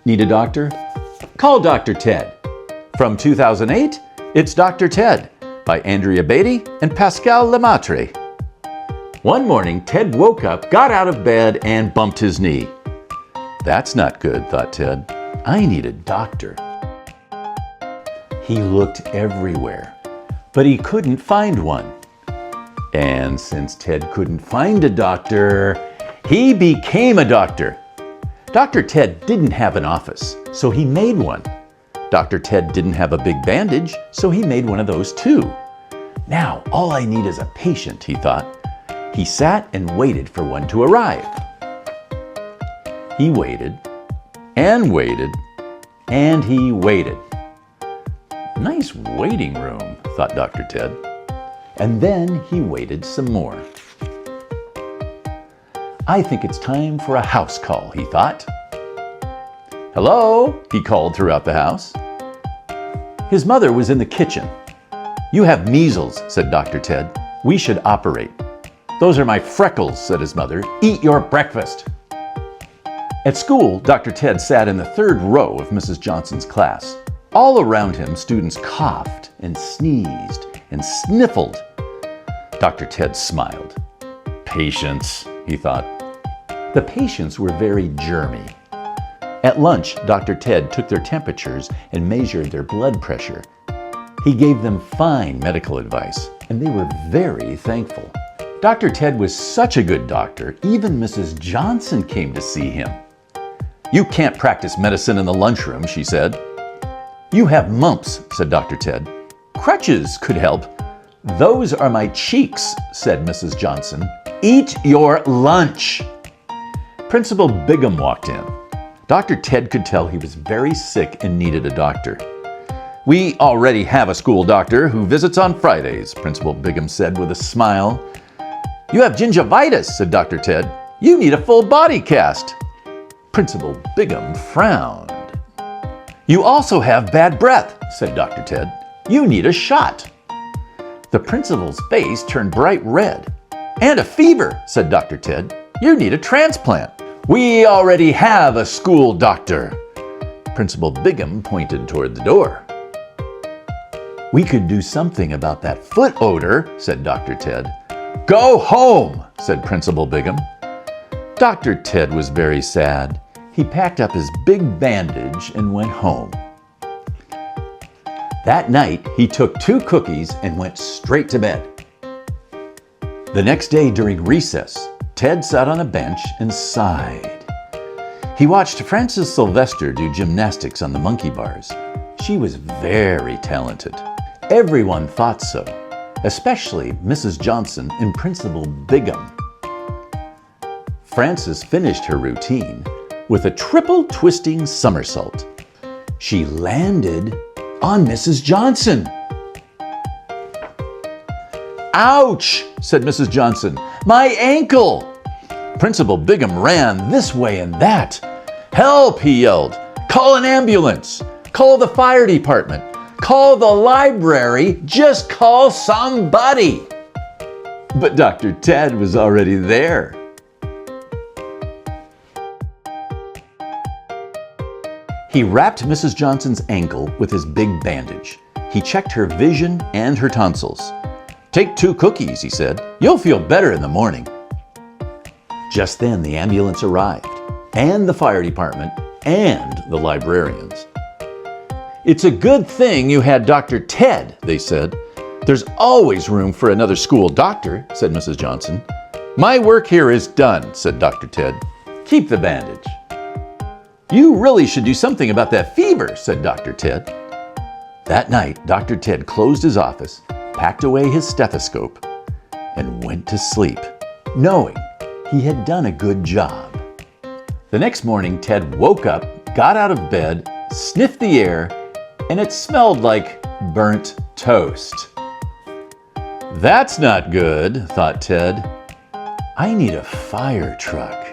Need a doctor? Call Dr. Ted. From 2008, it's Dr. Ted by Andrea Beaty and Pascal Lemaitre. One morning, Ted woke up, got out of bed, and bumped his knee. That's not good, thought Ted. I need a doctor. He looked everywhere, but he couldn't find one. And since Ted couldn't find a doctor, he became a doctor. Dr. Ted didn't have an office, so he made one. Dr. Ted didn't have a big bandage, so he made one of those too. Now, all I need is a patient, he thought. He sat and waited for one to arrive. He waited, and waited, and he waited. Nice waiting room, thought Dr. Ted. And then he waited some more. I think it's time for a house call, he thought. Hello, he called throughout the house. His mother was in the kitchen. You have measles, said Dr. Ted. We should operate. Those are my freckles, said his mother. Eat your breakfast. At school, Dr. Ted sat in the third row of Mrs. Johnson's class. All around him, students coughed and sneezed and sniffled. Dr. Ted smiled. Patients, he thought. The patients were very germy. At lunch, Dr. Ted took their temperatures and measured their blood pressure. He gave them fine medical advice, and they were very thankful. Dr. Ted was such a good doctor, even Mrs. Johnson came to see him. You can't practice medicine in the lunchroom, she said. You have mumps, said Dr. Ted. Crutches could help. Those are my cheeks, said Mrs. Johnson. Eat your lunch. Principal Bigham walked in. Dr. Ted could tell he was very sick and needed a doctor. We already have a school doctor who visits on Fridays, Principal Bigham said with a smile. You have gingivitis, said Dr. Ted. You need a full body cast. Principal Bigham frowned. You also have bad breath, said Dr. Ted. You need a shot. The principal's face turned bright red. And a fever, said Dr. Ted. You need a transplant. We already have a school doctor. Principal Bigham pointed toward the door. We could do something about that foot odor, said Dr. Ted. Go home, said Principal Bigham. Dr. Ted was very sad. He packed up his big bandage and went home. That night, he took 2 cookies and went straight to bed. The next day during recess, Ted sat on a bench and sighed. He watched Frances Sylvester do gymnastics on the monkey bars. She was very talented. Everyone thought so, especially Mrs. Johnson and Principal Bigham. Frances finished her routine with a triple twisting somersault. She landed on Mrs. Johnson. Ouch, said Mrs. Johnson. My ankle! Principal Bigham ran this way and that. Help, he yelled. Call an ambulance. Call the fire department. Call the library. Just call somebody. But Dr. Ted was already there. He wrapped Mrs. Johnson's ankle with his big bandage. He checked her vision and her tonsils. Take 2 cookies, he said. You'll feel better in the morning. Just then the ambulance arrived, and the fire department, and the librarians. It's a good thing you had Dr. Ted, they said. There's always room for another school doctor, said Mrs. Johnson. My work here is done, said Dr. Ted. Keep the bandage. You really should do something about that fever, said Dr. Ted. That night, Dr. Ted closed his office, packed away his stethoscope, and went to sleep, knowing he had done a good job. The next morning, Ted woke up, got out of bed, sniffed the air, and it smelled like burnt toast. That's not good, thought Ted. I need a fire truck.